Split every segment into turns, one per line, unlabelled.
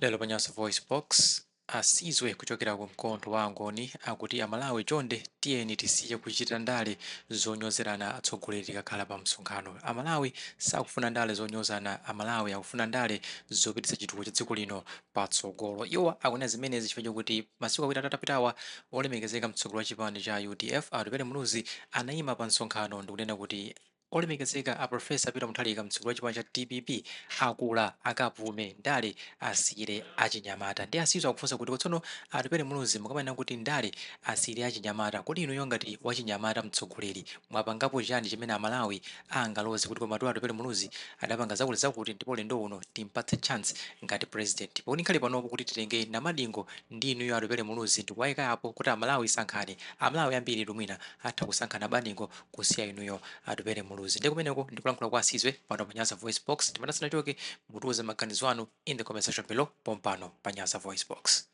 Lelo Panyasa Voice Box asizwe kuchokera ku mkontho wa angoni akuti amalawi chonde tiyeni tisiye kuchita ndale zonyozerana atsogoleri kakhala pa msonkhano. Amalawi sakufuna ndale zonyozana, amalawi akufuna ndale zopititsa chitukuko cha dziko lino patsogolo. Iwo akunena zimenezi chifukwa chokuti masiku awiri atapitawa olemekezeka mtsogoleri wa chipani cha UDF Artupele Muluzi anayima pa msonkhano ndikunena kuti olemekezeka a Profesa Peter Mutharika mtsogoleri wa chipani cha DPP akula akapume ndale asiyire achinyamata. Ndi asizwa akufunsa kuti tsono Artupele Muluzi mukamanena kuti ndale asiyire achinyamata, kodi inuyo ngati wachinyamata mtsogoleri mwapangapo chani chimene amalawi angaloze kuti komatu Artupele Muluzi adapanga zakuti ndipo lendo uno timpatse chance ngati president. Poni nkhale panopo kuti titenge namadingo ndi inuyo Artupele Muluzi ndikuwayikapo kuti amalawi sankhani, amalawi ambiri lumwina atha kusankhana badingo kusiya inuyo Artupele Muluzi. Ndi kumeneko ndikulankhula kwa asizwe pano pa Nyasa Voice Box. Timanasina choke mutuze maganizo anu in the comment section below pompano pa Nyasa Voice Box.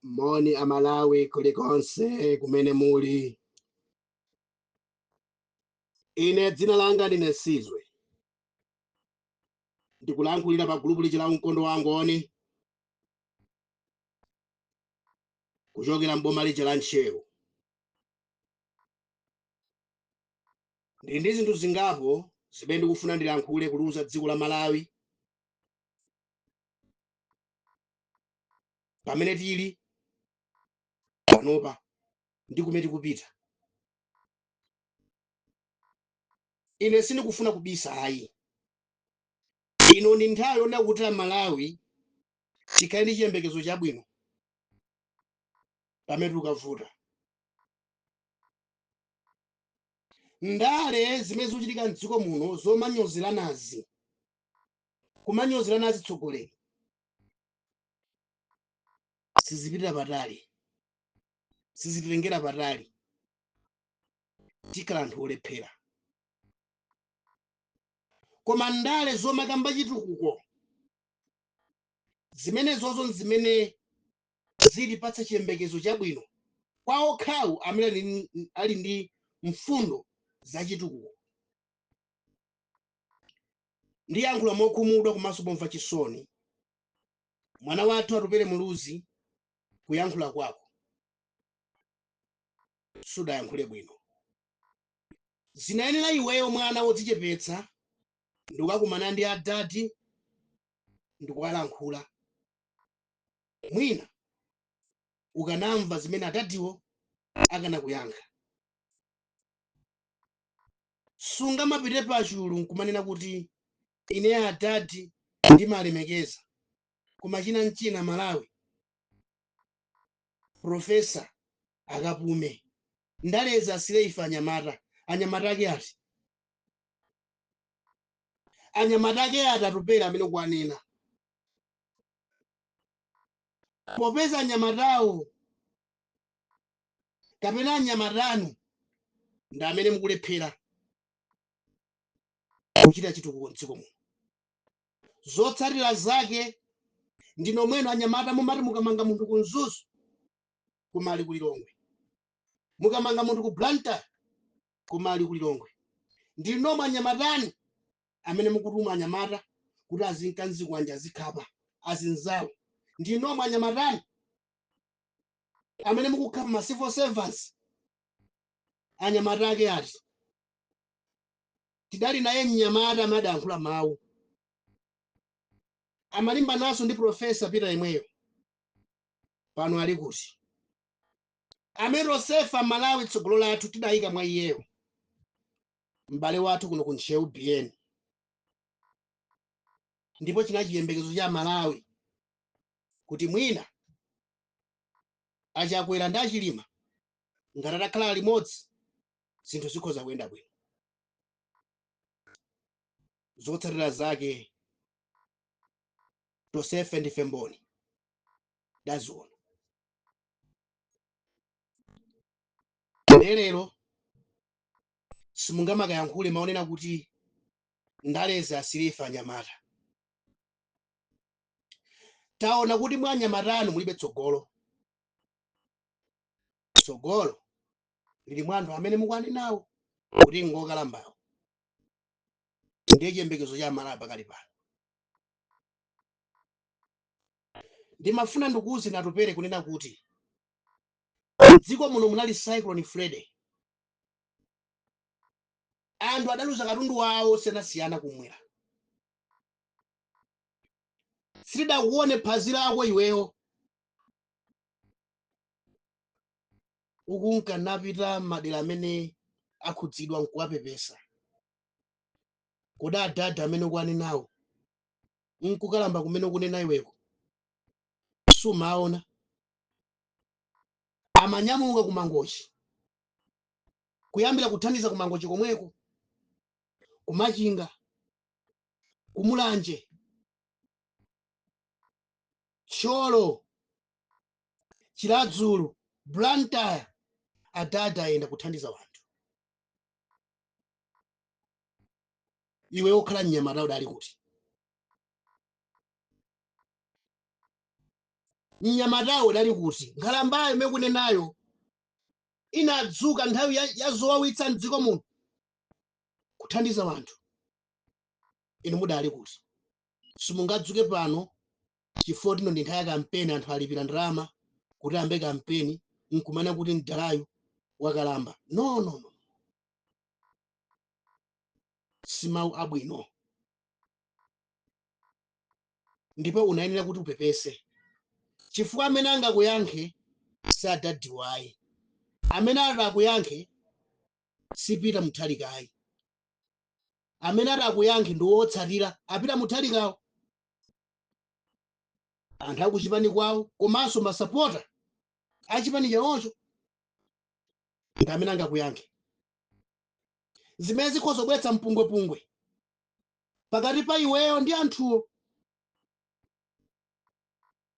Moni amalawi kulikonse kumene muli. Ine dzina langa ndine Sizwe, ndikulankhulira pa gulupu lichi la mkondo wa angoni kuchokera mboma lichi la Ntcheu. Ndi zinthu zingapo zimene ndikufuna ndilankhule kuluza dziko la Malawi pamene tili panopa ndi kumene tikupita. Ine sindikufuna kubisa ayi. Ino ndi nthawi yonena kuti Malawi tikhale ndi chiyembekezo chabwino pamene tikuvuta. Ndale zimene zikuchitika m'dziko muno zomanyozeranazi, kumanyozeranazi tsogoleri, sizipitira patali, sizititengera patali, tikhala anthu olephera. Koma ndale zomakamba chitukuko zimenezozo zimene zilipatsa chiyembekezo chabwino kwa okhawo amene ali ndi mfundo za chitukuko. Ndiyankhula mokhumudwa komanso pomva chisoni, mwana wathu Artupele Muluzi kuyankhula kwako sudayankhule bwino. Zinayenera iweyo mwana wodzichepetsa ndikukakumana ndi adadi ndikukalankhula. Mwina ukanamva zimene adadiwo akanakuyankha. Sungamapite pachulu nkumanena kuti ine adadi ndimalemekeza, koma china Malawi Profesa akapume ndaleza asire ife anyamata. Anyamata ake ati? Anyamata ake ati Artupele amene kuanena? Popeza anyamatawo kapena anyamatanu ndi amene mukulephera kuchita chitukuko m'dziko muno. Zotsatira zake ndino mweno anyamata mumati mukamanga munthu ku Mzuzu kumali ku Lilongwe, mukamanga munthu ku Blantyre kumali ku Lilongwe. Ndino anyamatani amene mukutuma anyamata kuti azinkanzikwanja azikhapa azinzawo. Ndino anyamatani amene mukukhapa ma civil servants. Anyamata ake ati? Tidali naye mnyamata amene adayankhula mawu amalimba naso ndi Profesa Peter yemweyo, pano ali kuti amene Rosefa Malawi tsogolo lathu tidayika mwa iyeyo, m'bale wathu kuno ku Ntcheu BN. Ndipo chinali chiyembekezo cha Malawi kuti mwina achakwera ndi achilima ngati atakhala limodzi zinthu zikhoza kuyenda bwino. Zotsatira zake Josefa ndife mboni ndaziona. Lero simungamakayankhule maonena kuti ndaleza asire ife anyamata. Taona kuti mwa anyamatanu mulibe tsogolo. Tsogolo lili mwa anthu amene mukwani nawo kuti ngokalambawo. ndiye chiyembekezo cha Amalawi pakali pano. Ndimafuna ndikuwuze natupere kunena kuti m'dziko muno munali cyclone Freddy, anthu adaluza katundu wawo osiyanasiyana kumwera. Sitidakuone phazi lako iweyo ukunka napita madera amene akhudzidwa nkuwapepesa. Kodi adada amene ukwane nawo nkukalamba kumene ukunena iweko sumaona amanyamuka kumangochi, kuyambira kuthandiza kumangochi komweko, kumachinga, kumulanje, Cholo, Chiladzulu, Blantyre, adada ayenda kuthandiza wanthu. Iwe okhala mnyamata udali kuti mnyamatawo udali kuti nkhalambayo mekunenayo inadzuka nthawi ya zowawitsa mdziko muno kuthandiza wanthu. Inu mudali kuti simungadzuke pano chifukwa tino ndi nthawi ya kampeni, anthu alipira ndalama kuti ambe kampeni nkumana kuti mdalayo wakalamba. No. Simawu abwino. Ndipo unayenera kuti upepese chifukwa amene angakuyankhe sadadiwayi, amene atakuyankhe sipita muthalikayi, amene atakuyankhe ndi wotsatira apita muthalikawo. Anthu akuchipani kwawo komanso masapota achipani chawocho ndi amene angakuyankhe. Zimene zikhoza kubweretsa mpungwepungwe pakati pa iweyo ndi anthuwo,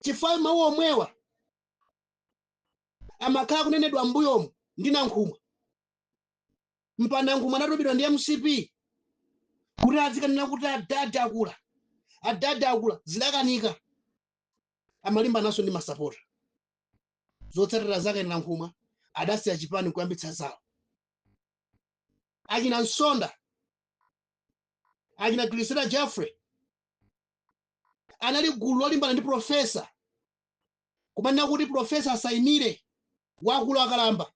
chifukwa mawu omwewa amakhala kunenedwa m'mbuyomu ndi Nankhumwa. Mpanda Nankhumwa anatobedwa ndi MCP kuti azikanena kuti adada akula zidakanika, amalimba naso ndi masapota. Zotsatira zake Nankhumwa adasiya chipani kuyambitsa zawo. Achina Nsonda, achina Grisela Jeffrey anali gulu lolimbana ndi profesa kumanena kuti profesa asayimire wakulu akalamba,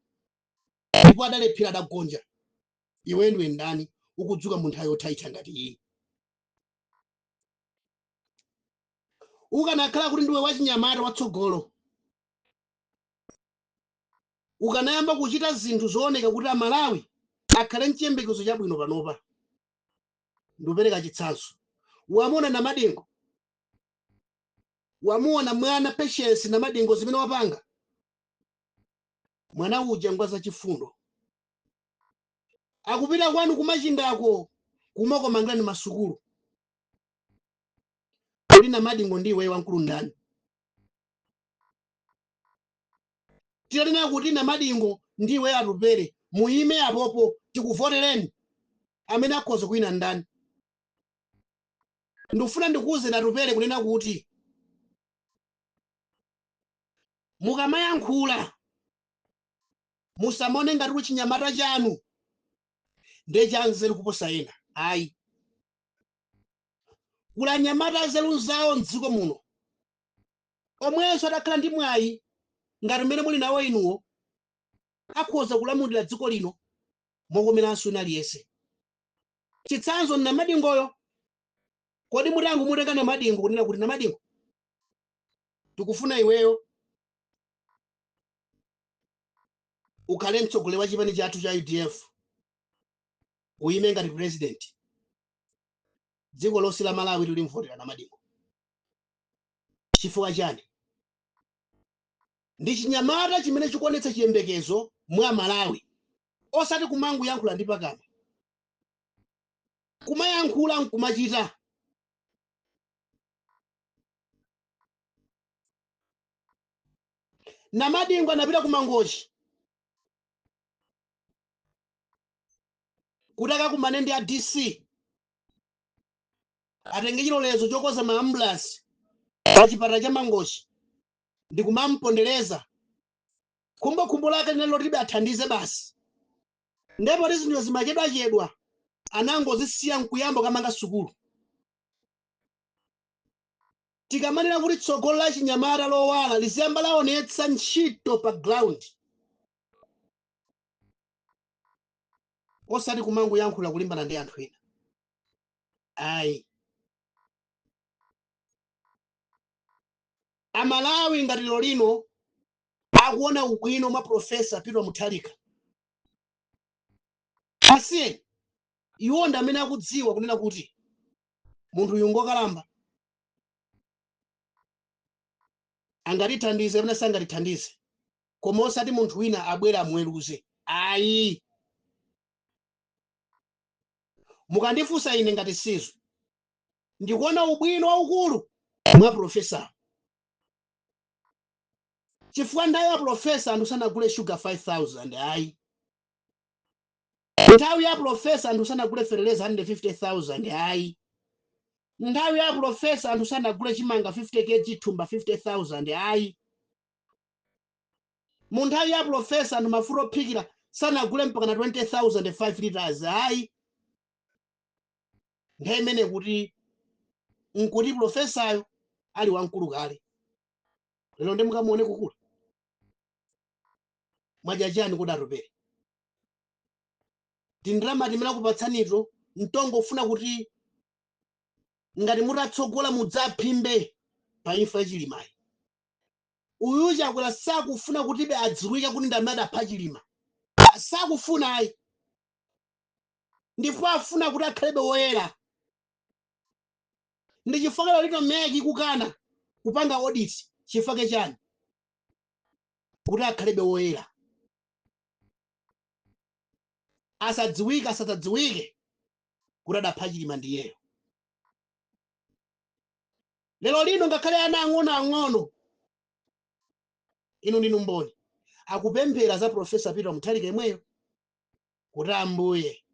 ndipo adalephera adagonja. Iwe ndiwe ndani ukudzuka mu nthawi yothaitha ngati iyi? Ukanakhala kuti ndiwe wachinyamata watsogolo, ukanayamba kuchita zinthu zooneka kuti Amalawi akhale mchiyembekezo chabwino panopa. Ndikupereka chitsanzo. Wamuona Namadengo, wamuona mwana Patience Namadengo zimene wapanga. Mwana uja ngwaza chifundo akupita kwanu kumachingako kumakomangirani masukulu. Kodi Namadengo ndiwe wamkulu ndani? Titanena kuti Namadengo ndiwe atupere muime apopo tikuvotereni, amene akhoza kuwina ndani? Ndikufuna ndikuwuze atupere kunena kuti mukamayankhula musamone ngati kuti chinyamata chanu ndiye chanzeru kuposa ena. Ayi, kula nyamata anzeru zawo m'dziko muno omwenso adakhala ndi mwayi ngati mmene muli nawo inuwo, akhoza kulamulira dziko lino mokomeranso ina aliyense. Chitsanzo Namadengoyo. Kodi mutangu mutenga Namadengo kunena kuti Namadengo tikufuna iweyo ukhale mtsogoleri wa chipani chathu cha UDF, uyime ngati president. Dziko lonse la Malawi lilimvotera Namadengo. Chifukwa chani? Ndi chinyamata chimene chikuonetsa chiyembekezo mwa Malawi, osati kumangu yankhula ndi pakamwa. Kumayankhula nkumachita. Namadengo anapita kumangochi kuti akakumane ndi a DC atenge chilolezo chokoza maambulansi pa chipatala cha Mangochi ndi kumampondereza. Khumbo lake linali loti athandize basi. Ndipo zinthu zimachedwachedwa anangozisiya nkuyamba kamanga sukulu. Tikamanena kuti tsogolo la chinyamata lowala liziyamba laonetsa ntchito pa ground. Osati kumangu yankhula kulimbana ndi anthu ena. Ayi. Amalawi ngati lero lino akuona ubwino mwa Profesa Peter Mutharika. Asiye iwo ndi amene akudziwa kunena kuti munthu uyu ngokalamba angatithandize kapena sangatithandize, koma osati munthu wina abwera amweruze. Ayi. Mukandifunsa ine ngati sizo ndikuona ubwino waukulu mwa Profesa. Chifukwa nthawi ya Profesa anthu sanagule sugar 5,000. Ayi. Nthawi ya Profesa anthu sanagule fereleza 150,000. Ayi. Nthawi ya Profesa anthu sanagule chimanga 50 kg thumba 50,000. Ayi. Mu nthawi ya Profesa anthu mafuta ophikira sanagule mpaka na 20,000 5 liters. Ayi. Nthawi imene kuti nkuti Profesayo ali wamkulu kale. Lero ndi mukamuone kukula. Mwajajani kuti atopere. Tindalama timene kupatsanito mtongo ufuna kuti ngati mutatsogola mudzaphimbe pa imfa yachilimayi. Uyu chakwera sakufuna kuti be adziwike kuti ndi amene adapha chilima. Sakufuna ayi. Ndipo afuna kuti akhalebe woyera. Ndi chifukwa lero meki kukana kupanga audit chifukwa chani? Kuti akhalebe woyera. Asadziwike asadzadziwike kuti adapha chilima ndiyeyo. Lero lino ngakhale ana ang'ono inu ndinu mboni akupemphera za Profesa Peter Mutharika yemweyo kuti Ambuye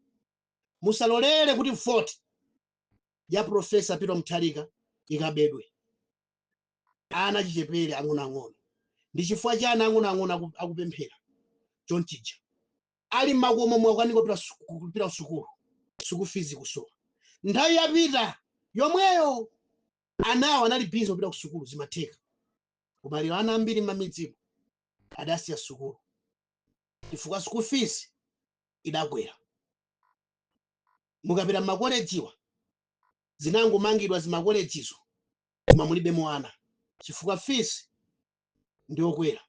musalolere kuti vote ya Profesa Peter Mutharika ikabedwe. Ana chichepere ang'ono. Ndi chifukwa cha ana ang'ono akupemphera chonchija. Ali makomo mwakaniko kupita sukulu. Suku fees kusowa. Nthawi yapita yomweyo anawo anali busy kupita ku sukulu zimatheka. Koma lero ana ambiri m'mamidzimo adasiya sukulu. Chifukwa school fees idagwera. Mukapita m'makolejiwa zinangomangidwa zimakolejizo koma mulibe mwana. Chifukwa fees ndiokwera.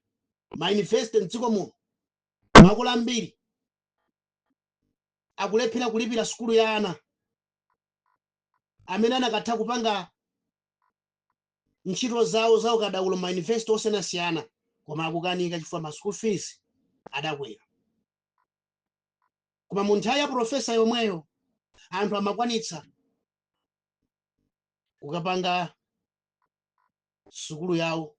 Ma university mdziko muno makolo ambiri akulephera kulipira sukulu ya ana amene anakatha kupanga ntchito zawo za ukadaulo ma university osiyanasiyana koma akukanika chifukwa ma school fees adakwera. Koma mu nthawi ya Profesa yomweyo anthu amakwanitsa kukapanga sukulu yawo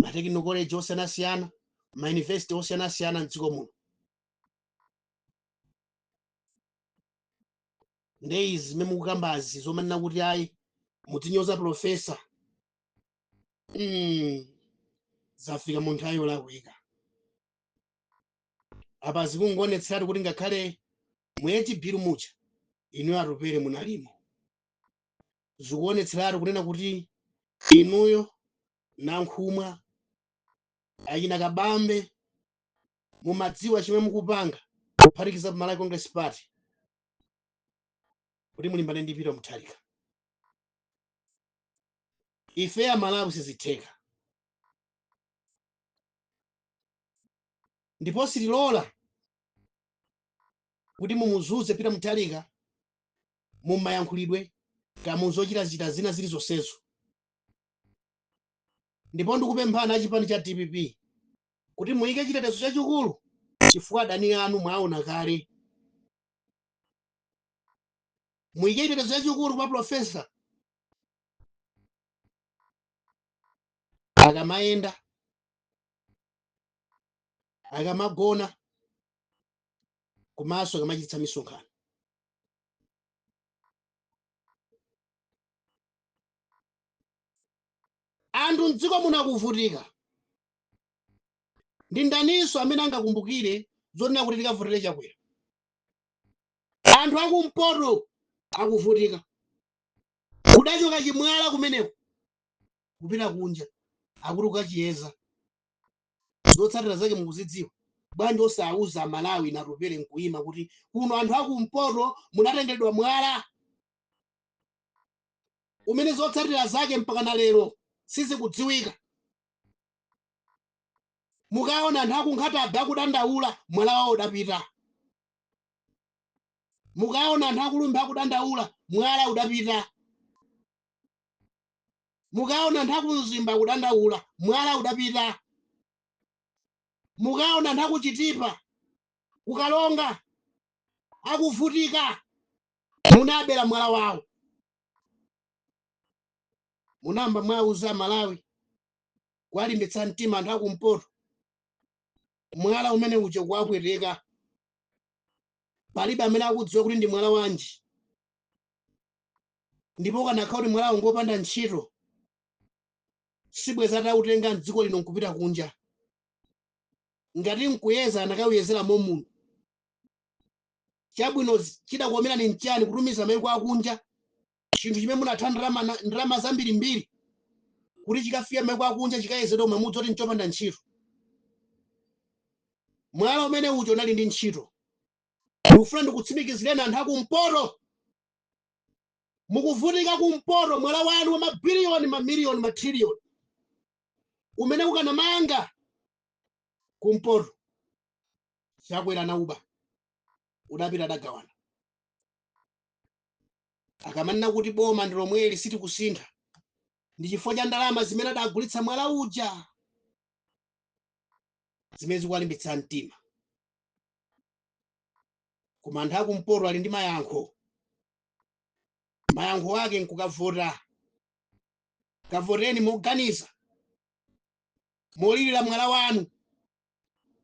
ma technical college osiyanasiyana ma university osiyanasiyana mdziko muno. Ndeizi zimene mukukambazi zomanena kuti ayi mutinyoza Profesa. Zafika mu nthawi yolakwika. Apa zikungonetsera kuti ngakhale mweti biru mucha inu atopere munalimo. Zikuonetsera kunena kuti inuyo nankhumwa achina kabambe mumadziwa chimene mukupanga kuphatikiza pa Malawi Congress Party kuti mulimbane ndi Peter Mutharika. Ife Amalawi sizitheka. Ndipo sitilola kuti mumuzuze Peter Mutharika mumayankhulidwe kamuzochita zita zina zilizonsezo. Ndipo ndikupemphana achipani cha DPP kuti muyike chitetezo chachikulu chifukwa adani anu mwaona kale. Muyike chitetezo chachikulu pa Profesa akamayenda akamagona komanso akamachititsa misonkhano. Anthu mdziko muno akuvutika. Ndi ndaninso amene angakumbukire zonena kuti tikavotera chakwera. anthu akumpoto akuvutika. Kudachoka chimwala kumeneko kupita kunja akuti ukachiyeza. Zotsatira zake mukuzidziwa. Bwanji osauza Amalawi natupere nkuima kuti kuno anthu akumpoto munatengedwa mwala. Umene zotsatira zake mpaka na lero sizikudziwika. Mukaona anthu akunkhatabe akudandaula mwala wawo udapita. Mukaona anthu akulumba akudandaula mwala udapita. Mukaona anthu akumzimba akudandaula mwala udapita. Mukaona anthu akuchitipa kukalonga akuvutika munabera mwala wawo. Munamba mwauza Malawi kwalimbitsa mtima anthu akumpoto. Mwala umene uja kwapweteka. Palibe amene akudziwa kuti ndi mwala wanji. Ndipo kanakhala kuti mwala ngopanda ntchito sibweza atautenga mdziko lino nkupita kunja. Ngati nkuyeza anakawuyezera munthu. Chabwino chidakomera ni nchani kutumiza mayiko akunja. Chinthu chimene munatha ndalama zambirimbiri kuti chikafika mayiko akunja chikayezedwa omwe mudzoti nchopanda ntchito. Mwala umene uja unali ndi ntchito. Ndikufuna ndikutsimikizireni anthu akumpoto. Mukuvutika kumpoto mwala wanu wa mabiliyoni mamiliyoni matriliyoni. Umene ukanamanga kumpoto. Chakwera na uba. Udapita adagawana. Akamanena kuti boma ndi lomweli sitikusintha. Ndi chifukwa cha ndalama zimene adagulitsa mwala uja. Zimene zikuwalimbitsa mtima. Koma anthu akumpoto ali ndi mayankho. Mayankho ake nkukavota. Kavoteni moganiza. Molirira mwala wanu.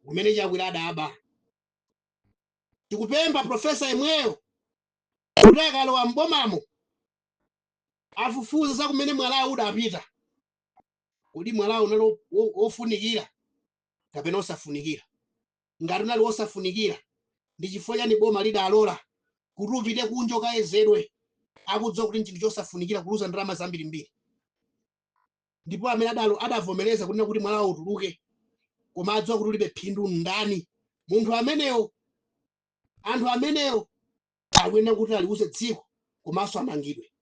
Umene chakwera adaba. Tikupempha profesa yemweyo kuti akalowa mbomamo afufuze za kumene mwala udapita. Kuti mwala unali wofunikira kapena osafunikira. Ngati unali wosafunikira ndi chifukwa chani boma lidalola kuti upite kunja ukayezedwe akudziwa kuti nchinthu chosafunikira kuluza ndalama zambirimbiri. Ndipo amene adavomereza kunena kuti mwala utuluke koma adziwa kuti ulibe phindu ndani. Munthu ameneyo anthu ameneyo akuyenera kuti aliuze dziko komanso amangidwe.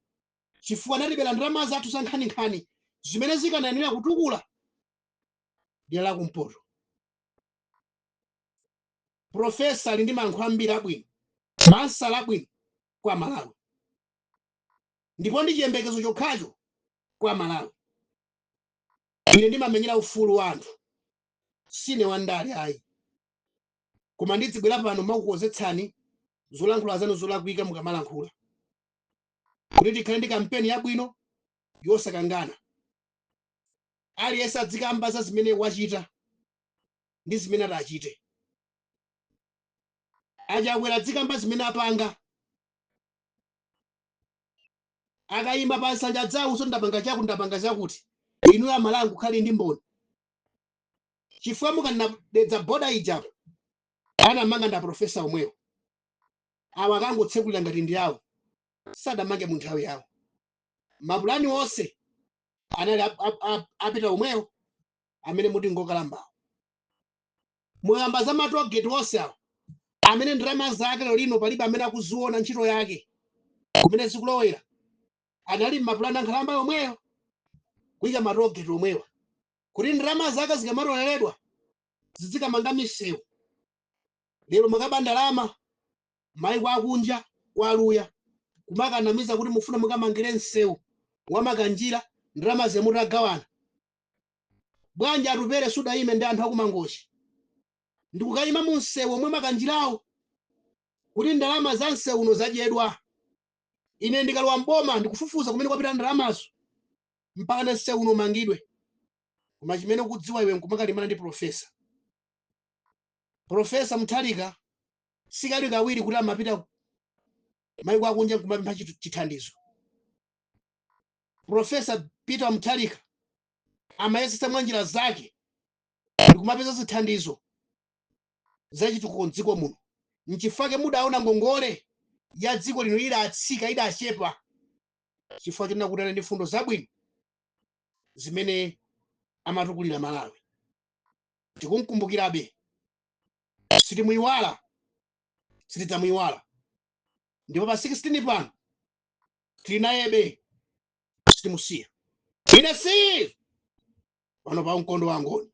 Chifukwa anatibera ndalama zathu za nkhaninkhani zimene zikanayenera kutukula dera la kumpoto. Profesa ali ndi mayankho ambiri abwino, mansala abwino kwa Malawi. Ndipo ndi chiyembekezo chokhacho kwa Malawi. Ine ndimamenyera ufulu wa anthu. Sine wandale ayi. Koma ndidzibwera pano makukozetsani zolankhula zanu zolakwika mukamalankhula. Kuti tikhale ndi kampeni yabwino yosakangana. Aliyense adzikamba za zimene wachita ndi zimene atachite. Achakwera adzikamba zimene apanga. Akayima pa nsanja dzawo so ndapanga chaku ndapanga chakuti. Inu Amalawi kukhale ndi mboni. Chifukwa mukanadedza boda ijapo. Anamanga nda profesa omwewo. Awa akangotsekulira ngati ndi awo. Sadamange mu nthawi yawo. Mapulani onse anali apita omwewo amene muti ngokalambawo. Muyamba za matogeti onse awo amene ndalama zake lino palibe amene akuziona ntchito yake kumene zikulowera. Anali mapulani ankhalamba yomweyo kuyika matogeti omwewa kuti ndalama zake zikamatoleredwa zizikamanga misewu. Lero makaba ndalama mayiko akunja kwaluya kumakanamiza kuti mufuna mukamangire msewu wamakanjira ndalama zemutagawana. Bwanji atupere sudayime ndi anthu akumangochi. Ndikukayima mu msewu omwe makanjirawo kuti ndalama za msewu uno zadyedwa. Ine ndikalowa mboma ndikufufuza kumene kwapita ndalamazo mpaka na msewu uno mangidwe. Koma chimene ukudziwa iwe nkumakalimana ndi profesa. Profesa Mutharika sikali kawiri kuti amapita mayiko akunja kumapempha chithandizo. Profesa Peter Mutharika amayesesa mwanjira zake ndikumapeza zithandizo zachitukuko m'dziko muno. Nchifukwa mudaona ngongole ya dziko lino idatsika idachepa chifukwa chonena kuti ali ndi fundo zabwino zimene amatukulira Malawi. Tikumkumbukirabe, sitimuyiwala, sitidzamuyiwala. Ndipo pa 16 pano tili nayebe, sitimusiya. Ine si pano pa mkondo wa Ngoni.